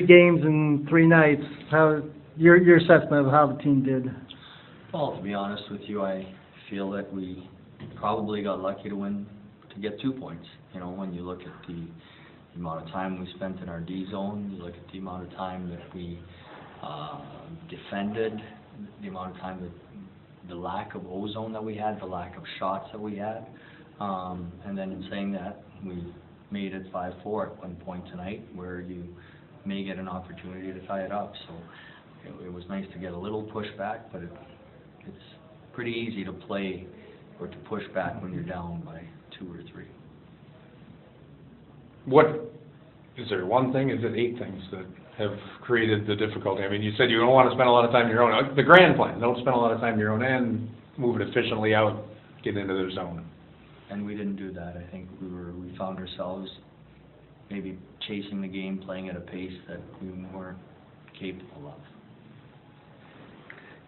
games in 3 nights. How your assessment of how the team did? Well, to be honest with you, I feel that we probably got lucky to get 2 points. You know, when you look at the amount of time we spent in our D zone, you look at the amount of time that we defended, the amount of time that the lack of O-zone that we had, the lack of shots that we had, and then in saying that, we made it 5-4 at one point tonight, where you may get an opportunity to tie it up. So it was nice to get a little pushback, but it's pretty easy to play or to push back when you're down by 2 or 3. What, is there one thing, is it 8 things that have created the difficulty? I mean, you said you don't want to spend a lot of time in your own. The grand plan, don't spend a lot of time in your own end, move it efficiently out, get into their zone. And we didn't do that. I think we found ourselves maybe chasing the game, playing at a pace that we weren't capable of.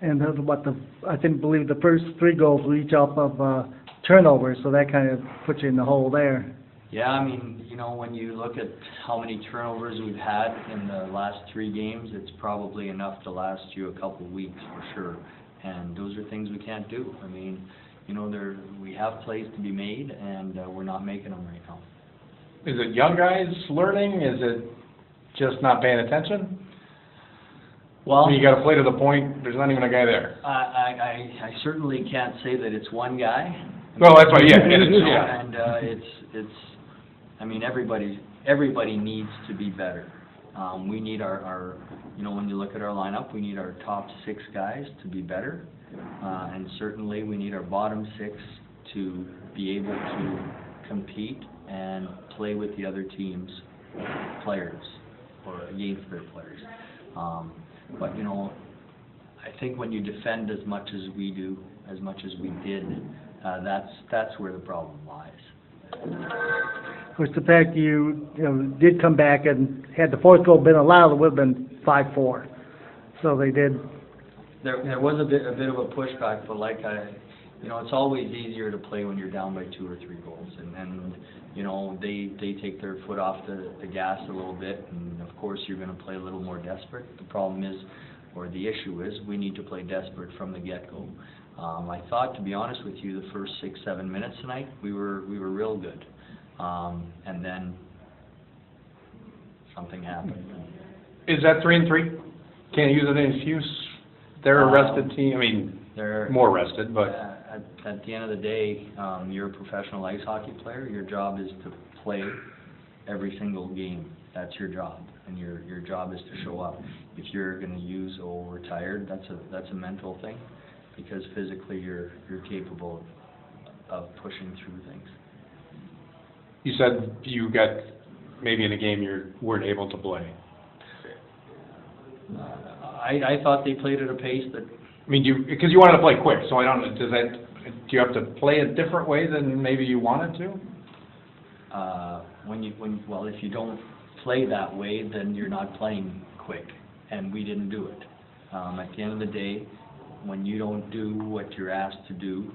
And I believe the first 3 goals were each off of turnovers, so that kind of puts you in the hole there. Yeah, I mean, you know, when you look at how many turnovers we've had in the last 3 games, it's probably enough to last you a couple of weeks for sure. And those are things we can't do. I mean, you know, we have plays to be made, and we're not making them right now. Is it young guys learning? Is it just not paying attention? Well, I mean, you got to play to the point, there's not even a guy there. I certainly can't say that it's one guy. Well, that's why, yeah. And it's. I mean, everybody needs to be better. We need our, you know, when you look at our lineup, we need our top 6 guys to be better, and certainly we need our bottom 6 to be able to compete and play with the other team's players or against their players. But you know, I think when you defend as much as we do, as much as we did, that's where the problem lies. Of course, the fact you did come back and had the 4th goal been allowed, it would have been 5-4. So they did. There was a bit of a pushback, but you know, it's always easier to play when you're down by 2 or 3 goals, and you know, they take their foot off the gas a little bit, and of course you're going to play a little more desperate. The problem is, or the issue is, we need to play desperate from the get-go. I thought, to be honest with you, the first 6-7 minutes tonight, we were real good, and then something happened. Is that 3-3? Can't use it as an excuse. They're a rested team. I mean, they're more rested, but at the end of the day, you're a professional ice hockey player. Your job is to play every single game. That's your job, and your job is to show up. If you're going to use we're tired, that's a mental thing, because physically you're capable of pushing through things. You said you got maybe in a game you weren't able to play. I thought they played at a pace that. I mean, because you wanted to play quick, so I don't. Do you have to play a different way than maybe you wanted to? Well, if you don't play that way, then you're not playing quick, and we didn't do it. At the end of the day, when you don't do what you're asked to do,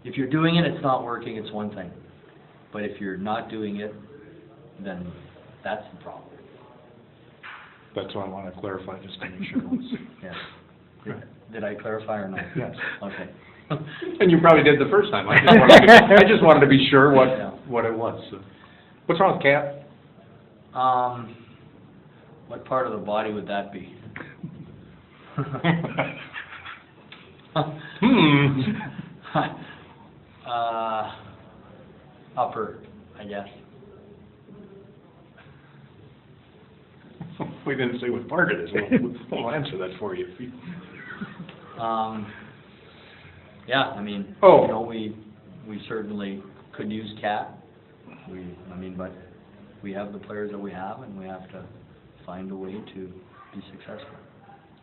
if you're doing it, it's not working. It's one thing, but if you're not doing it, then that's the problem. That's what I want to clarify, just to make sure. Yes. Did I clarify or not? Yes. Okay. And you probably did the first time. I just wanted to be sure what it was. So. What's wrong with Kat? What part of the body would that be? Upper, I guess. We didn't say what part it is. We'll answer that for you. Yeah, I mean, you know, we certainly could use Cat. But we have the players that we have, and we have to find a way to be successful.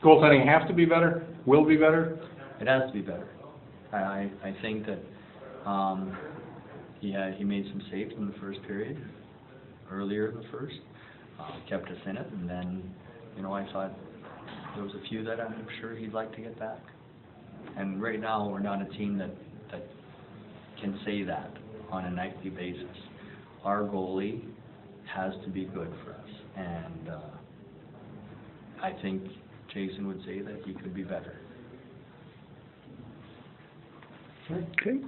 Goaltending have to be better? Will be better? It has to be better. I think that he made some saves in the first period, earlier in the first. Kept us in it, and then, you know, I thought there was a few that I'm sure he'd like to get back. And right now, we're not a team that can say that on a nightly basis. Our goalie has to be good for us, and I think Jason would say that he could be better. Okay.